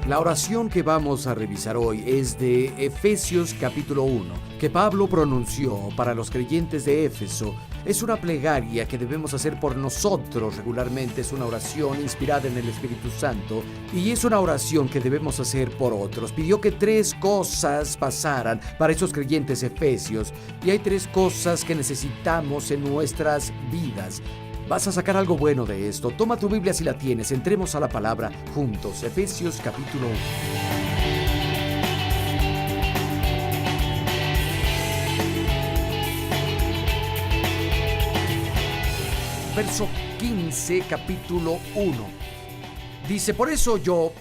La oración que vamos a revisar hoy es de Efesios capítulo 1, que Pablo pronunció para los creyentes de Éfeso. Es una plegaria que debemos hacer por nosotros regularmente, es una oración inspirada en el Espíritu Santo y es una oración que debemos hacer por otros. Pidió que 3 cosas pasaran para esos creyentes efesios y hay 3 cosas que necesitamos en nuestras vidas. Vas a sacar algo bueno de esto. Toma tu Biblia si la tienes. Entremos a la palabra juntos. Efesios capítulo 1. Verso 15, capítulo 1. Dice: por eso yo,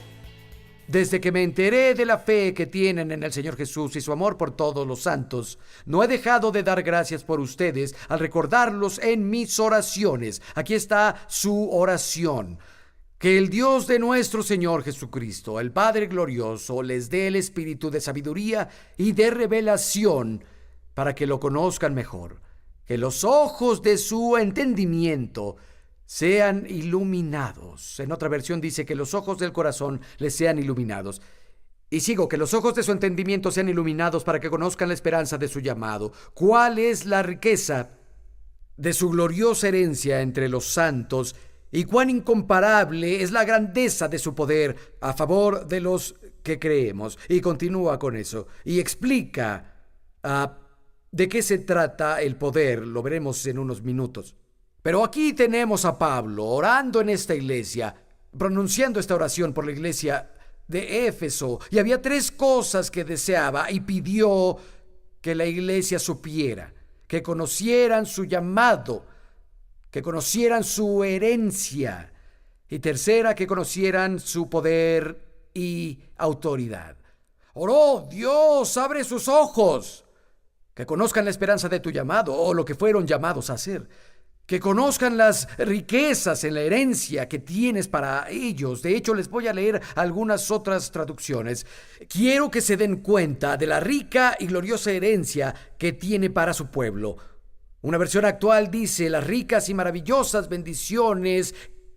desde que me enteré de la fe que tienen en el Señor Jesús y su amor por todos los santos, no he dejado de dar gracias por ustedes al recordarlos en mis oraciones. Aquí está su oración. Que el Dios de nuestro Señor Jesucristo, el Padre glorioso, les dé el espíritu de sabiduría y de revelación para que lo conozcan mejor. Que los ojos de su entendimiento sean iluminados. En otra versión dice que los ojos del corazón les sean iluminados. Y sigo, que los ojos de su entendimiento sean iluminados para que conozcan la esperanza de su llamado. ¿Cuál es la riqueza de su gloriosa herencia entre los santos? Y cuán incomparable es la grandeza de su poder a favor de los que creemos. Y continúa con eso. Y explica de qué se trata el poder. Lo veremos en unos minutos. Pero aquí tenemos a Pablo orando en esta iglesia, pronunciando esta oración por la iglesia de Éfeso. Y había 3 cosas que deseaba y pidió que la iglesia supiera: que conocieran su llamado, que conocieran su herencia, y tercera, que conocieran su poder y autoridad. Oró: Dios, abre sus ojos, que conozcan la esperanza de tu llamado, o lo que fueron llamados a hacer. Que conozcan las riquezas en la herencia que tienes para ellos. De hecho, les voy a leer algunas otras traducciones. Quiero que se den cuenta de la rica y gloriosa herencia que tiene para su pueblo. Una versión actual dice: las ricas y maravillosas bendiciones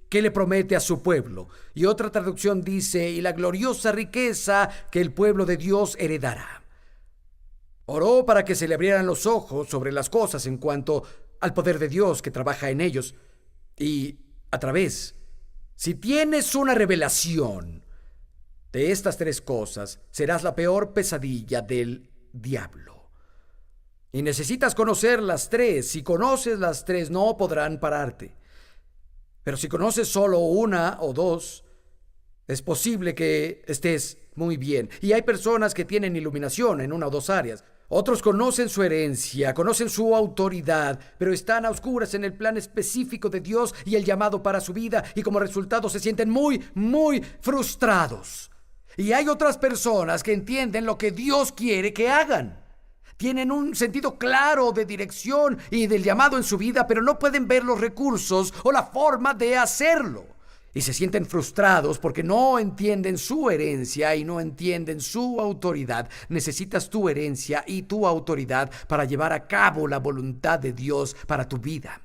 que le promete a su pueblo. Y otra traducción dice: y la gloriosa riqueza que el pueblo de Dios heredará. Oró para que se le abrieran los ojos sobre las cosas en cuanto al poder de Dios que trabaja en ellos y a través. Si tienes una revelación de estas 3 cosas, serás la peor pesadilla del diablo. Y necesitas conocer las 3. Si conoces las 3, no podrán pararte. Pero si conoces solo una o 2, es posible que estés muy bien. Y hay personas que tienen iluminación en una o 2 áreas. Otros conocen su herencia, conocen su autoridad, pero están a oscuras en el plan específico de Dios y el llamado para su vida, y como resultado se sienten muy frustrados. Y hay otras personas que entienden lo que Dios quiere que hagan. Tienen un sentido claro de dirección y del llamado en su vida, pero no pueden ver los recursos o la forma de hacerlo. Y se sienten frustrados porque no entienden su herencia y no entienden su autoridad. Necesitas tu herencia y tu autoridad para llevar a cabo la voluntad de Dios para tu vida.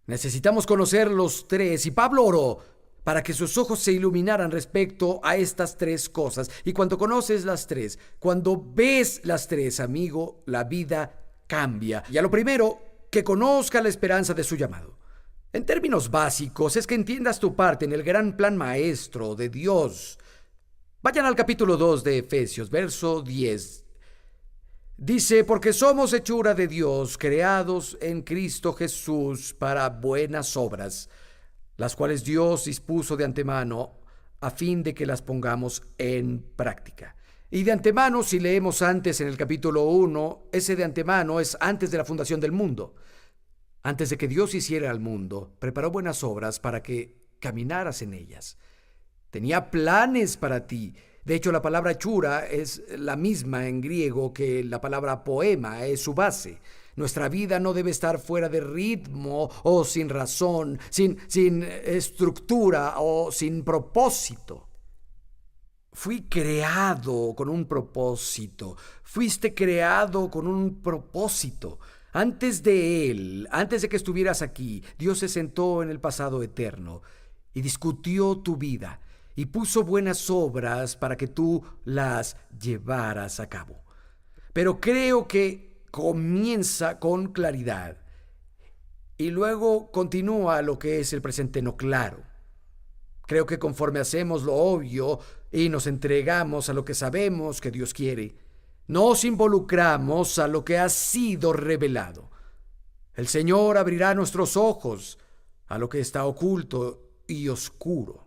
Necesitamos conocer los 3, y Pablo oró para que sus ojos se iluminaran respecto a estas 3 cosas. Y cuando conoces las 3, cuando ves las 3, amigo, la vida cambia. Y a lo primero, que conozca la esperanza de su llamado. En términos básicos, es que entiendas tu parte en el gran plan maestro de Dios. Vayan al capítulo 2 de Efesios, verso 10. Dice: porque somos hechura de Dios, creados en Cristo Jesús para buenas obras, las cuales Dios dispuso de antemano a fin de que las pongamos en práctica. Y de antemano, si leemos antes en el capítulo 1, ese de antemano es antes de la fundación del mundo. Antes de que Dios hiciera al mundo, preparó buenas obras para que caminaras en ellas. Tenía planes para ti. De hecho, la palabra hechura es la misma en griego que la palabra poema, es su base. Nuestra vida no debe estar fuera de ritmo o sin razón, sin estructura o sin propósito. Fui creado con un propósito. Fuiste creado con un propósito. Antes de que estuvieras aquí, Dios se sentó en el pasado eterno y discutió tu vida y puso buenas obras para que tú las llevaras a cabo. Pero creo que comienza con claridad y luego continúa lo que es el presente no claro. Creo que conforme hacemos lo obvio y nos entregamos a lo que sabemos que Dios quiere, nos involucramos a lo que ha sido revelado. El Señor abrirá nuestros ojos a lo que está oculto y oscuro.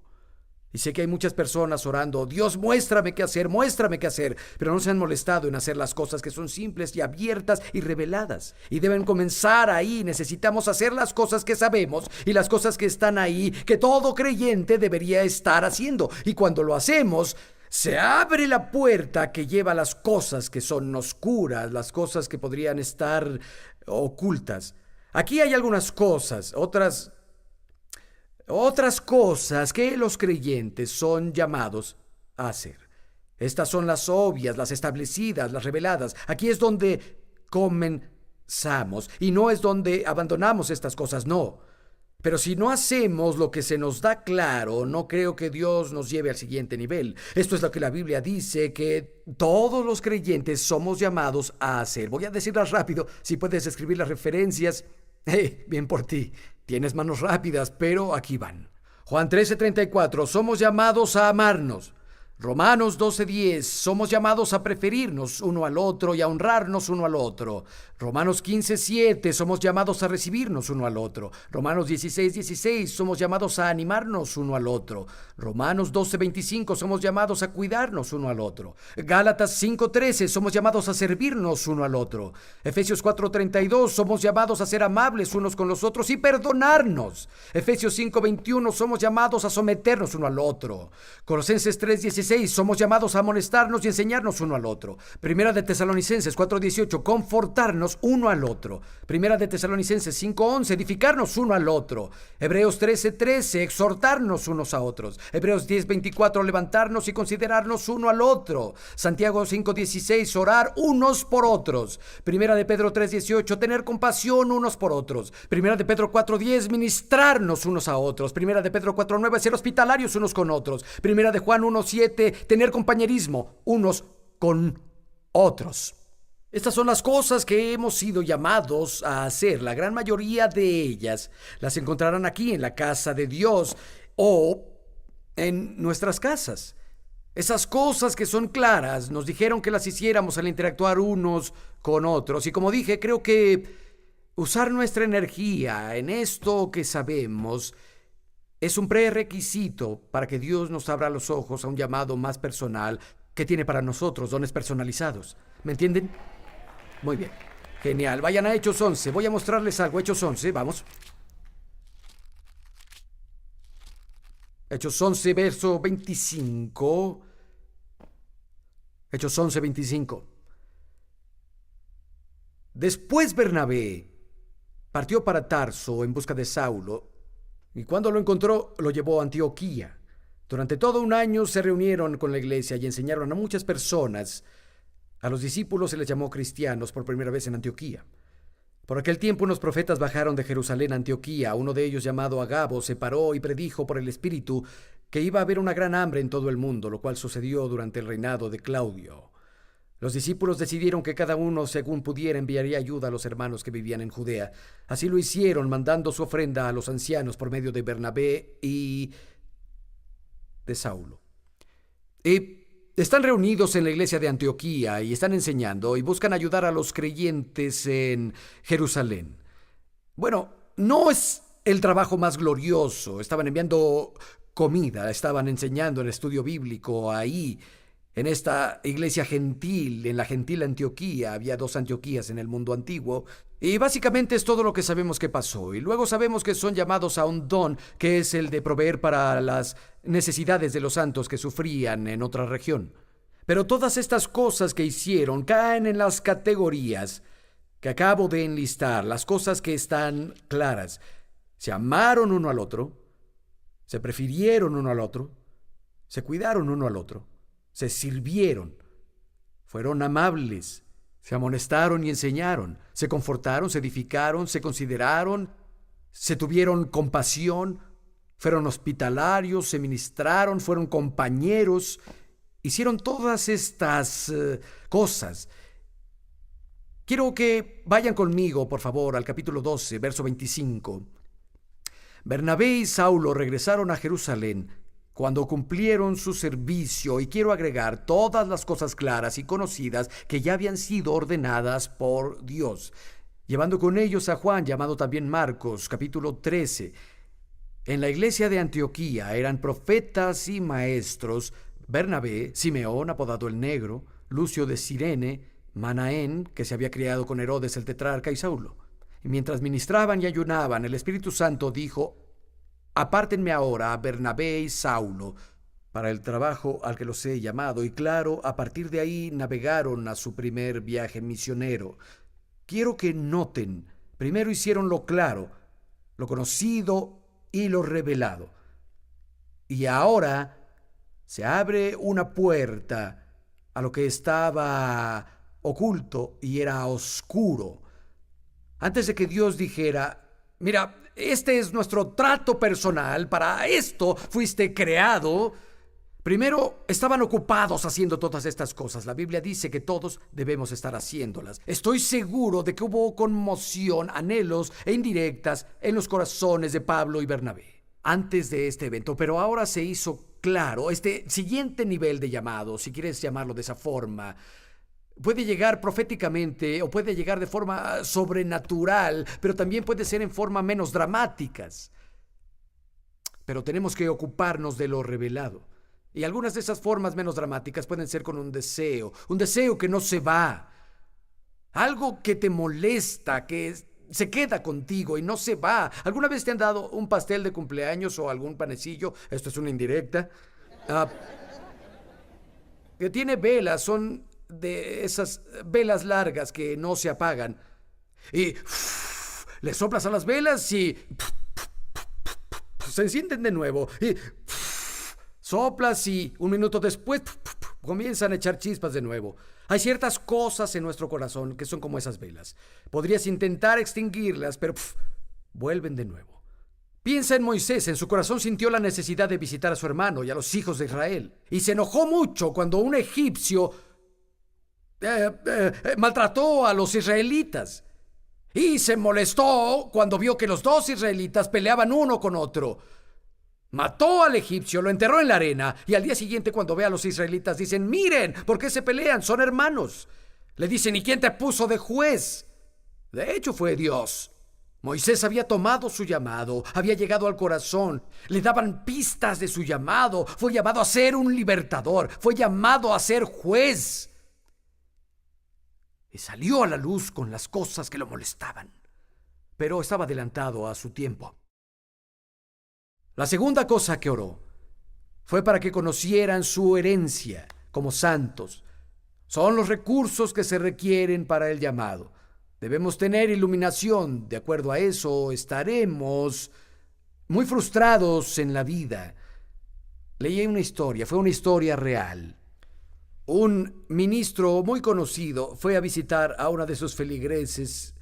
Y sé que hay muchas personas orando, Dios, muéstrame qué hacer, pero no se han molestado en hacer las cosas que son simples y abiertas y reveladas. Y deben comenzar ahí. Necesitamos hacer las cosas que sabemos y las cosas que están ahí, que todo creyente debería estar haciendo. Y cuando lo hacemos, se abre la puerta que lleva a las cosas que son oscuras, las cosas que podrían estar ocultas. Aquí hay algunas cosas, otras cosas que los creyentes son llamados a hacer. Estas son las obvias, las establecidas, las reveladas. Aquí es donde comenzamos y no es donde abandonamos estas cosas, no. Pero si no hacemos lo que se nos da claro, no creo que Dios nos lleve al siguiente nivel. Esto es lo que la Biblia dice que todos los creyentes somos llamados a hacer. Voy a decirlas rápido, si puedes escribir las referencias. Bien por ti. Tienes manos rápidas, pero aquí van. Juan 13:34, somos llamados a amarnos. Romanos 12:10, somos llamados a preferirnos uno al otro y a honrarnos uno al otro. Romanos 15:7, somos llamados a recibirnos uno al otro. Romanos 16:16, somos llamados a animarnos uno al otro. Romanos 12:25, somos llamados a cuidarnos uno al otro. Gálatas 5:13, somos llamados a servirnos uno al otro. Efesios 4:32, somos llamados a ser amables unos con los otros y perdonarnos. Efesios 5:21, somos llamados a someternos uno al otro. Colosenses 3:16, somos llamados a amonestarnos y enseñarnos uno al otro. Primera de Tesalonicenses 4:18, confortarnos uno al otro. Primera de Tesalonicenses 5:11, edificarnos uno al otro. Hebreos 13:13, exhortarnos unos a otros. Hebreos 10:24, levantarnos y considerarnos uno al otro. Santiago 5:16, orar unos por otros. Primera de Pedro 3:18, tener compasión unos por otros. Primera de Pedro 4:10, ministrarnos unos a otros. Primera de Pedro 4:9, ser hospitalarios unos con otros. Primera de Juan 1:7, tener compañerismo unos con otros. Estas son las cosas que hemos sido llamados a hacer. La gran mayoría de ellas las encontrarán aquí en la casa de Dios o en nuestras casas. Esas cosas que son claras nos dijeron que las hiciéramos al interactuar unos con otros. Y como dije, creo que usar nuestra energía en esto que sabemos es un prerequisito para que Dios nos abra los ojos a un llamado más personal que tiene para nosotros, dones personalizados. ¿Me entienden? Muy bien. Genial. Vayan a Hechos 11. Voy a mostrarles algo. Hechos 11, vamos. Hechos 11, verso 25. Hechos 11, 25. Después Bernabé partió para Tarso en busca de Saulo, y cuando lo encontró, lo llevó a Antioquía. Durante todo un año se reunieron con la iglesia y enseñaron a muchas personas. A los discípulos se les llamó cristianos por primera vez en Antioquía. Por aquel tiempo unos profetas bajaron de Jerusalén a Antioquía. Uno de ellos, llamado Agabo, se paró y predijo por el Espíritu que iba a haber una gran hambre en todo el mundo, lo cual sucedió durante el reinado de Claudio. Los discípulos decidieron que cada uno, según pudiera, enviaría ayuda a los hermanos que vivían en Judea. Así lo hicieron, mandando su ofrenda a los ancianos por medio de Bernabé y de Saulo. Están reunidos en la iglesia de Antioquía y están enseñando y buscan ayudar a los creyentes en Jerusalén. Bueno, no es el trabajo más glorioso. Estaban enviando comida, estaban enseñando el estudio bíblico ahí. En esta iglesia gentil, en la gentil Antioquía, había 2 Antioquías en el mundo antiguo, y básicamente es todo lo que sabemos que pasó. Y luego sabemos que son llamados a un don, que es el de proveer para las necesidades de los santos que sufrían en otra región. Pero todas estas cosas que hicieron caen en las categorías que acabo de enlistar, las cosas que están claras. Se amaron uno al otro, se prefirieron uno al otro, se cuidaron uno al otro, se sirvieron, fueron amables, se amonestaron y enseñaron, se confortaron, se edificaron, se consideraron, se tuvieron compasión, fueron hospitalarios, se ministraron, fueron compañeros, hicieron todas estas cosas. Quiero que vayan conmigo, por favor, al capítulo 12, verso 25. Bernabé y Saulo regresaron a Jerusalén cuando cumplieron su servicio, y quiero agregar todas las cosas claras y conocidas que ya habían sido ordenadas por Dios, llevando con ellos a Juan, llamado también Marcos, capítulo 13. En la iglesia de Antioquía eran profetas y maestros Bernabé, Simeón, apodado el Negro, Lucio de Cirene, Manaén, que se había criado con Herodes el tetrarca, y Saulo. Y mientras ministraban y ayunaban, el Espíritu Santo dijo: apártenme ahora a Bernabé y Saulo para el trabajo al que los he llamado. Y claro, a partir de ahí navegaron a su primer viaje misionero. Quiero que noten, primero hicieron lo claro, lo conocido y lo revelado. Y ahora se abre una puerta a lo que estaba oculto y era oscuro. Antes de que Dios dijera: mira, este es nuestro trato personal, para esto fuiste creado, primero estaban ocupados haciendo todas estas cosas. La Biblia dice que todos debemos estar haciéndolas. Estoy seguro de que hubo conmoción, anhelos e indirectas en los corazones de Pablo y Bernabé antes de este evento, pero ahora se hizo claro este siguiente nivel de llamado, si quieres llamarlo de esa forma. Puede llegar proféticamente o puede llegar de forma sobrenatural, pero también puede ser en forma menos dramáticas. Pero tenemos que ocuparnos de lo revelado. Y algunas de esas formas menos dramáticas pueden ser con un deseo que no se va. Algo que te molesta, que se queda contigo y no se va. ¿Alguna vez te han dado un pastel de cumpleaños o algún panecillo? Esto es una indirecta. Que tiene velas, son de esas velas largas que no se apagan. Y le soplas a las velas y se encienden de nuevo. Y soplas y un minuto después comienzan a echar chispas de nuevo. Hay ciertas cosas en nuestro corazón que son como esas velas. Podrías intentar extinguirlas, pero vuelven de nuevo. Piensa en Moisés. En su corazón sintió la necesidad de visitar a su hermano y a los hijos de Israel. Y se enojó mucho cuando un egipcio maltrató a los israelitas. Y se molestó cuando vio que los dos israelitas peleaban uno con otro. Mató al egipcio, lo enterró en la arena, y al día siguiente, cuando ve a los israelitas, dicen: miren, ¿por qué se pelean? Son hermanos. Le dicen: ¿y quién te puso de juez? De hecho, fue Dios. Moisés había tomado su llamado, había llegado al corazón, le daban pistas de su llamado, fue llamado a ser un libertador, fue llamado a ser juez. Y salió a la luz con las cosas que lo molestaban, pero estaba adelantado a su tiempo. La segunda cosa que oró fue para que conocieran su herencia como santos. Son los recursos que se requieren para el llamado. Debemos tener iluminación. De acuerdo a eso, estaremos muy frustrados en la vida. Leí una historia, fue una historia real. Un ministro muy conocido fue a visitar a una de sus feligreses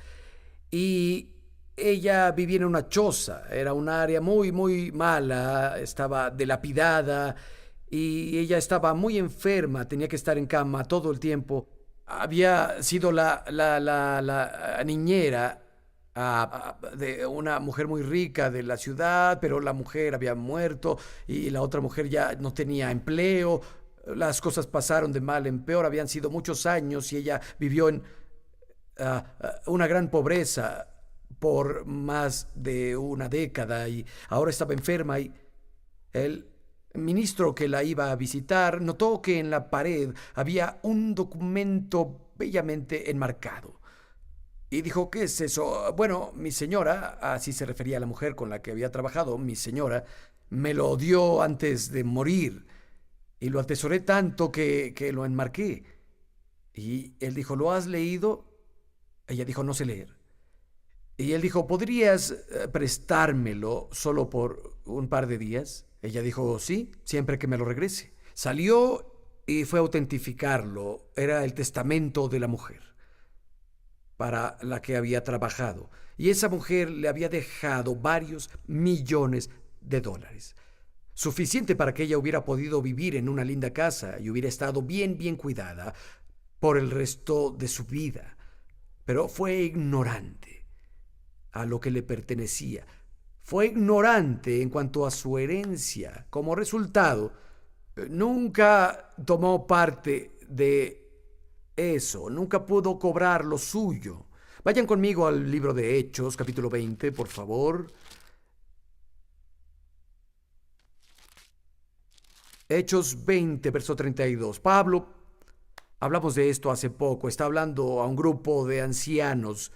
y ella vivía en una choza. Era un área muy, muy mala, estaba dilapidada y ella estaba muy enferma, tenía que estar en cama todo el tiempo. Había sido la niñera de una mujer muy rica de la ciudad, pero la mujer había muerto y la otra mujer ya no tenía empleo. Las cosas pasaron de mal en peor, habían sido muchos años y ella vivió en una gran pobreza por más de una década y ahora estaba enferma. Y el ministro que la iba a visitar notó que en la pared había un documento bellamente enmarcado y dijo: ¿qué es eso? Bueno, mi señora, así se refería a la mujer con la que había trabajado, mi señora me lo dio antes de morir y lo atesoré tanto que lo enmarqué. Y él dijo: ¿lo has leído? Ella dijo: no sé leer. Y él dijo: ¿podrías prestármelo solo por un par de días? Ella dijo: sí, siempre que me lo regrese. Salió y fue a autentificarlo. Era el testamento de la mujer para la que había trabajado. Y esa mujer le había dejado varios millones de dólares. Suficiente para que ella hubiera podido vivir en una linda casa y hubiera estado bien cuidada por el resto de su vida. Pero fue ignorante a lo que le pertenecía. Fue ignorante en cuanto a su herencia. Como resultado, nunca tomó parte de eso, nunca pudo cobrar lo suyo. Vayan conmigo al libro de Hechos, capítulo 20, por favor. Hechos 20, verso 32. Pablo, hablamos de esto hace poco, está hablando a un grupo de ancianos.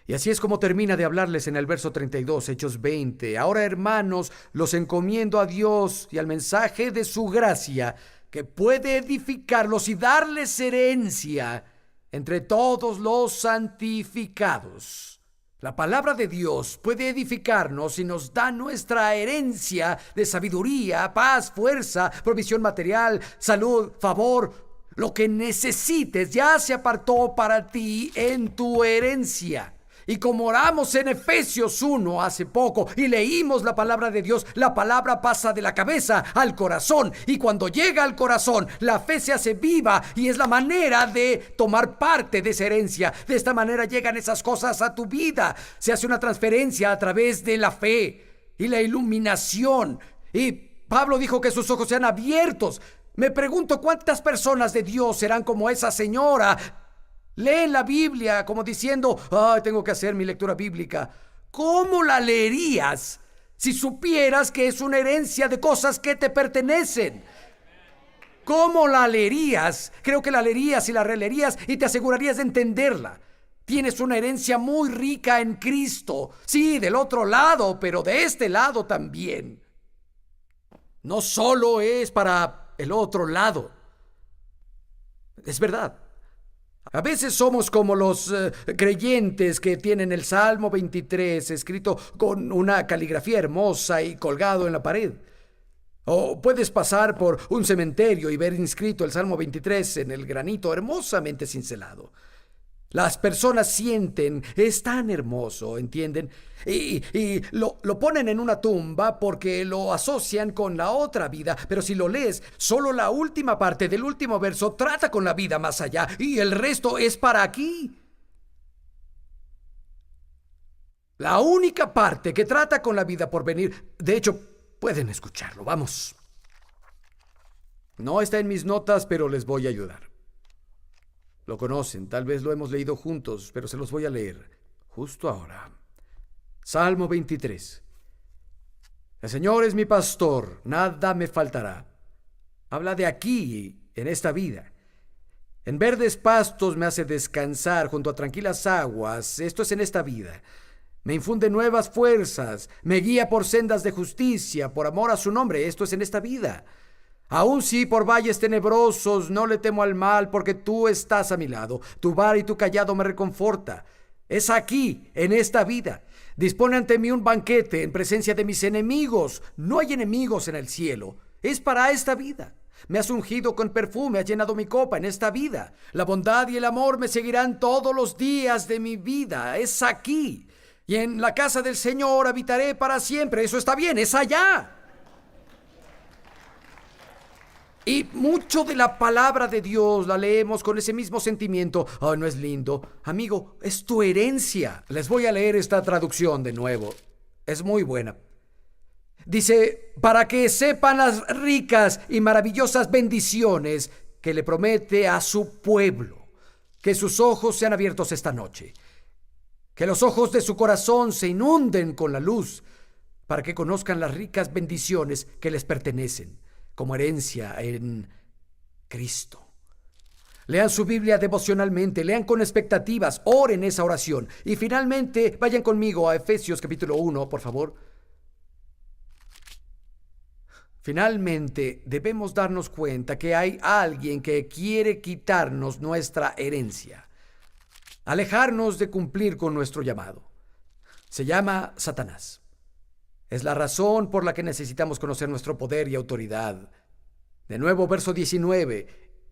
Y así es como termina de hablarles en el verso 32, Hechos 20. Ahora, hermanos, los encomiendo a Dios y al mensaje de su gracia, que puede edificarlos y darles herencia entre todos los santificados. La palabra de Dios puede edificarnos y nos da nuestra herencia de sabiduría, paz, fuerza, provisión material, salud, favor. Lo que necesites ya se apartó para ti en tu herencia. Y como oramos en Efesios 1 hace poco y leímos la palabra de Dios, la palabra pasa de la cabeza al corazón. Y cuando llega al corazón, la fe se hace viva y es la manera de tomar parte de esa herencia. De esta manera llegan esas cosas a tu vida. Se hace una transferencia a través de la fe y la iluminación. Y Pablo dijo que sus ojos sean abiertos. Me pregunto cuántas personas de Dios serán como esa señora. Leen la Biblia como diciendo, tengo que hacer mi lectura bíblica. ¿Cómo la leerías si supieras que es una herencia de cosas que te pertenecen? ¿Cómo la leerías? Creo que la leerías y la releerías y te asegurarías de entenderla. Tienes una herencia muy rica en Cristo. Sí, del otro lado, pero de este lado también. No solo es para el otro lado. Es verdad. A veces somos como los creyentes que tienen el Salmo 23 escrito con una caligrafía hermosa y colgado en la pared. O puedes pasar por un cementerio y ver inscrito el Salmo 23 en el granito hermosamente cincelado. Las personas sienten, es tan hermoso, ¿entienden? Y lo ponen en una tumba porque lo asocian con la otra vida. Pero si lo lees, solo la última parte del último verso trata con la vida más allá y el resto es para aquí. La única parte que trata con la vida por venir, de hecho, pueden escucharlo, vamos. No está en mis notas, pero les voy a ayudar. Lo conocen, tal vez lo hemos leído juntos, pero se los voy a leer justo ahora. Salmo 23. El Señor es mi pastor, nada me faltará. Habla de aquí, en esta vida. En verdes pastos me hace descansar junto a tranquilas aguas, esto es en esta vida. Me infunde nuevas fuerzas, me guía por sendas de justicia, por amor a su nombre, esto es en esta vida. Aun si por valles tenebrosos no le temo al mal, porque tú estás a mi lado. Tu vara y tu callado me reconforta. Es aquí, en esta vida. Dispone ante mí un banquete en presencia de mis enemigos. No hay enemigos en el cielo. Es para esta vida. Me has ungido con perfume, has llenado mi copa en esta vida. La bondad y el amor me seguirán todos los días de mi vida. Es aquí. Y en la casa del Señor habitaré para siempre. Eso está bien, es allá. Y mucho de la palabra de Dios la leemos con ese mismo sentimiento. ¿No es lindo? Amigo, es tu herencia. Les voy a leer esta traducción de nuevo. Es muy buena. Dice, para que sepan las ricas y maravillosas bendiciones que le promete a su pueblo. Que sus ojos sean abiertos esta noche. Que los ojos de su corazón se inunden con la luz, para que conozcan las ricas bendiciones que les pertenecen como herencia en Cristo. Lean su Biblia devocionalmente, lean con expectativas, oren esa oración. Y finalmente, vayan conmigo a Efesios capítulo 1, por favor. Finalmente, debemos darnos cuenta que hay alguien que quiere quitarnos nuestra herencia, alejarnos de cumplir con nuestro llamado. Se llama Satanás. Es la razón por la que necesitamos conocer nuestro poder y autoridad. De nuevo, verso 19.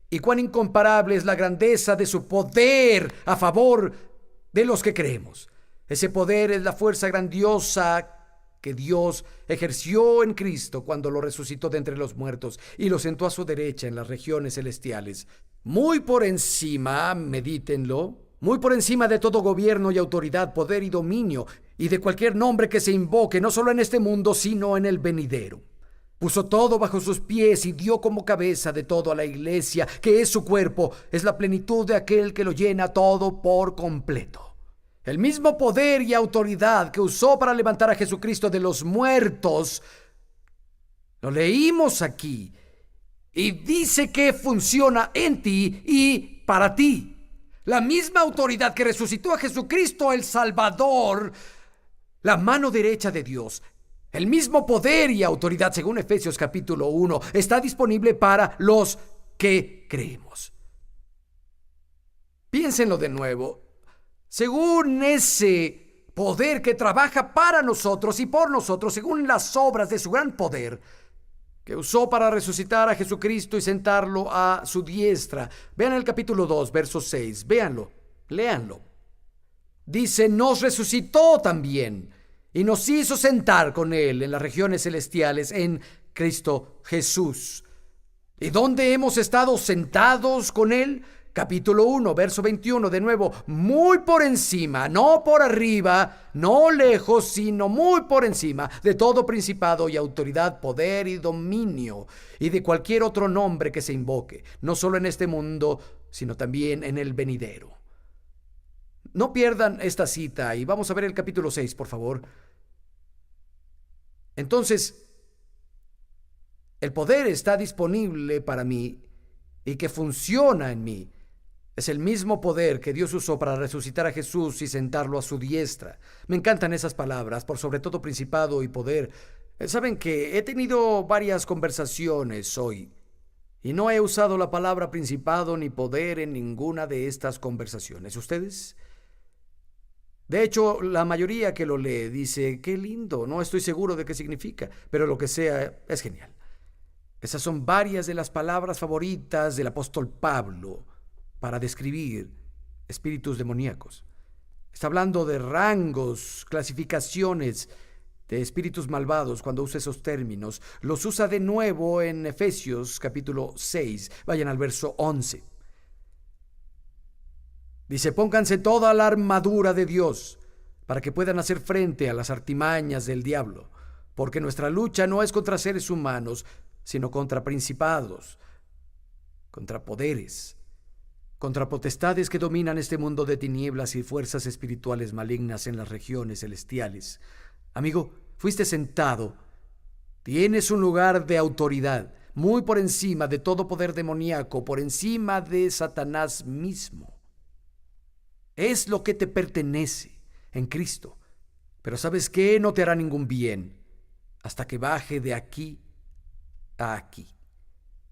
Y cuán incomparable es la grandeza de su poder a favor de los que creemos. Ese poder es la fuerza grandiosa que Dios ejerció en Cristo cuando lo resucitó de entre los muertos y lo sentó a su derecha en las regiones celestiales. Muy por encima, medítenlo, muy por encima de todo gobierno y autoridad, poder y dominio, y de cualquier nombre que se invoque, no solo en este mundo, sino en el venidero. Puso todo bajo sus pies y dio como cabeza de todo a la iglesia, que es su cuerpo, es la plenitud de aquel que lo llena todo por completo. El mismo poder y autoridad que usó para levantar a Jesucristo de los muertos, lo leímos aquí, y dice que funciona en ti y para ti. La misma autoridad que resucitó a Jesucristo el Salvador, la mano derecha de Dios, el mismo poder y autoridad, según Efesios capítulo 1, está disponible para los que creemos. Piénsenlo de nuevo. Según ese poder que trabaja para nosotros y por nosotros, según las obras de su gran poder, que usó para resucitar a Jesucristo y sentarlo a su diestra. Vean el capítulo 2, verso 6. Véanlo, léanlo. Dice, nos resucitó también y nos hizo sentar con Él en las regiones celestiales en Cristo Jesús. ¿Y dónde hemos estado sentados con Él? Capítulo 1, verso 21, de nuevo, muy por encima, no por arriba, no lejos, sino muy por encima de todo principado y autoridad, poder y dominio, y de cualquier otro nombre que se invoque, no solo en este mundo, sino también en el venidero. No pierdan esta cita y vamos a ver el capítulo 6, por favor. Entonces, el poder está disponible para mí y que funciona en mí. Es el mismo poder que Dios usó para resucitar a Jesús y sentarlo a su diestra. Me encantan esas palabras, por sobre todo principado y poder. Saben que he tenido varias conversaciones hoy y no he usado la palabra principado ni poder en ninguna de estas conversaciones. ¿Ustedes? De hecho, la mayoría que lo lee dice, qué lindo, no estoy seguro de qué significa, pero lo que sea es genial. Esas son varias de las palabras favoritas del apóstol Pablo para describir espíritus demoníacos. Está hablando de rangos, clasificaciones de espíritus malvados cuando usa esos términos. Los usa de nuevo en Efesios capítulo 6. Vayan al verso 11. Dice, pónganse toda la armadura de Dios para que puedan hacer frente a las artimañas del diablo, porque nuestra lucha no es contra seres humanos, sino contra principados, contra poderes, contra potestades que dominan este mundo de tinieblas y fuerzas espirituales malignas en las regiones celestiales. Amigo, fuiste sentado. Tienes un lugar de autoridad, muy por encima de todo poder demoníaco, por encima de Satanás mismo. Es lo que te pertenece en Cristo. Pero ¿sabes qué? No te hará ningún bien hasta que baje de aquí a aquí.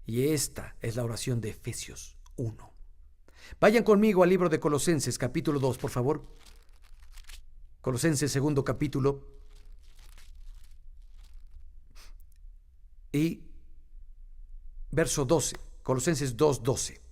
Y esta es la oración de Efesios 1. Vayan conmigo al libro de Colosenses, capítulo 2, por favor. Colosenses, segundo capítulo. Y verso 12. Colosenses 2:12.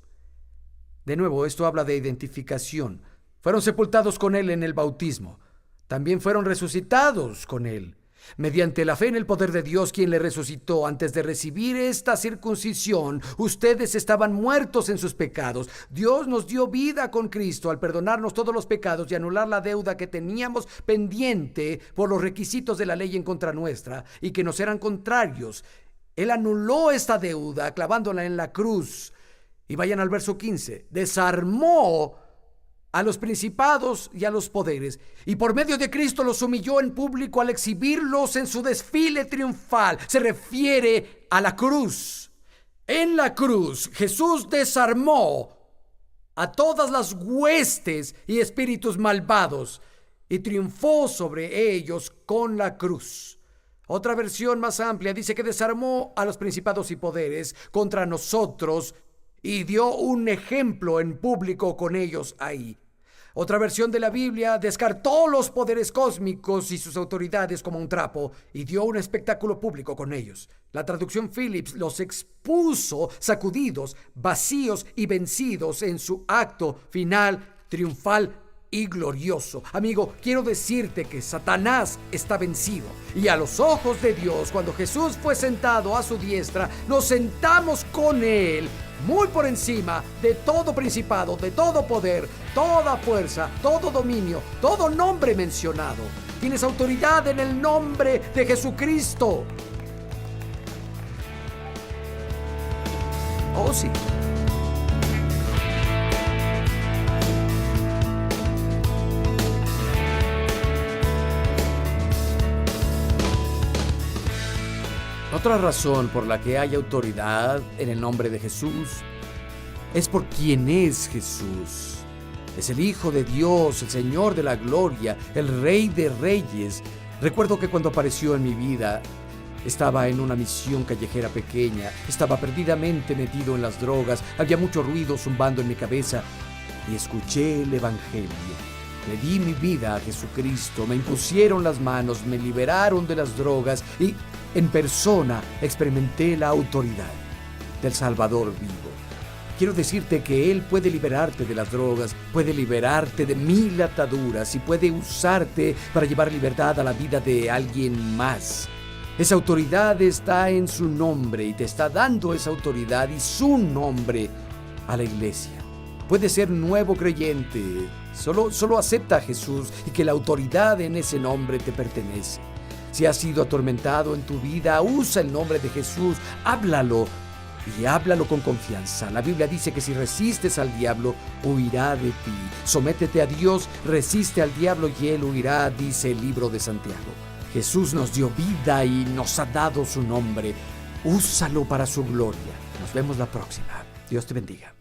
De nuevo, esto habla de identificación. Fueron sepultados con Él en el bautismo. También fueron resucitados con Él, mediante la fe en el poder de Dios, quien le resucitó. Antes de recibir esta circuncisión, ustedes estaban muertos en sus pecados. Dios nos dio vida con Cristo al perdonarnos todos los pecados y anular la deuda que teníamos pendiente por los requisitos de la ley en contra nuestra y que nos eran contrarios. Él anuló esta deuda clavándola en la cruz. Y vayan al verso 15. Desarmó a los principados y a los poderes, y por medio de Cristo los humilló en público al exhibirlos en su desfile triunfal. Se refiere a la cruz. En la cruz, Jesús desarmó a todas las huestes y espíritus malvados y triunfó sobre ellos con la cruz. Otra versión más amplia dice que desarmó a los principados y poderes contra nosotros y dio un ejemplo en público con ellos ahí. Otra versión de la Biblia descartó los poderes cósmicos y sus autoridades como un trapo y dio un espectáculo público con ellos. La traducción Phillips los expuso sacudidos, vacíos y vencidos en su acto final triunfal y glorioso. Amigo, quiero decirte que Satanás está vencido. Y a los ojos de Dios, cuando Jesús fue sentado a su diestra, nos sentamos con Él muy por encima de todo principado, de todo poder, toda fuerza, todo dominio, todo nombre mencionado. Tienes autoridad en el nombre de Jesucristo. Oh, sí. Otra razón por la que hay autoridad en el nombre de Jesús es por quien es Jesús. Es el Hijo de Dios, el Señor de la gloria, el Rey de reyes. Recuerdo que cuando apareció en mi vida, estaba en una misión callejera pequeña, estaba perdidamente metido en las drogas, había mucho ruido zumbando en mi cabeza y escuché el Evangelio. Le di mi vida a Jesucristo, me impusieron las manos, me liberaron de las drogas y en persona experimenté la autoridad del Salvador vivo. Quiero decirte que Él puede liberarte de las drogas, puede liberarte de 1000 ataduras y puede usarte para llevar libertad a la vida de alguien más. Esa autoridad está en su nombre y te está dando esa autoridad y su nombre a la iglesia. Puedes ser nuevo creyente, solo acepta a Jesús y que la autoridad en ese nombre te pertenece. Si has sido atormentado en tu vida, usa el nombre de Jesús, háblalo y háblalo con confianza. La Biblia dice que si resistes al diablo, huirá de ti. Sométete a Dios, resiste al diablo y él huirá, dice el libro de Santiago. Jesús nos dio vida y nos ha dado su nombre. Úsalo para su gloria. Nos vemos la próxima. Dios te bendiga.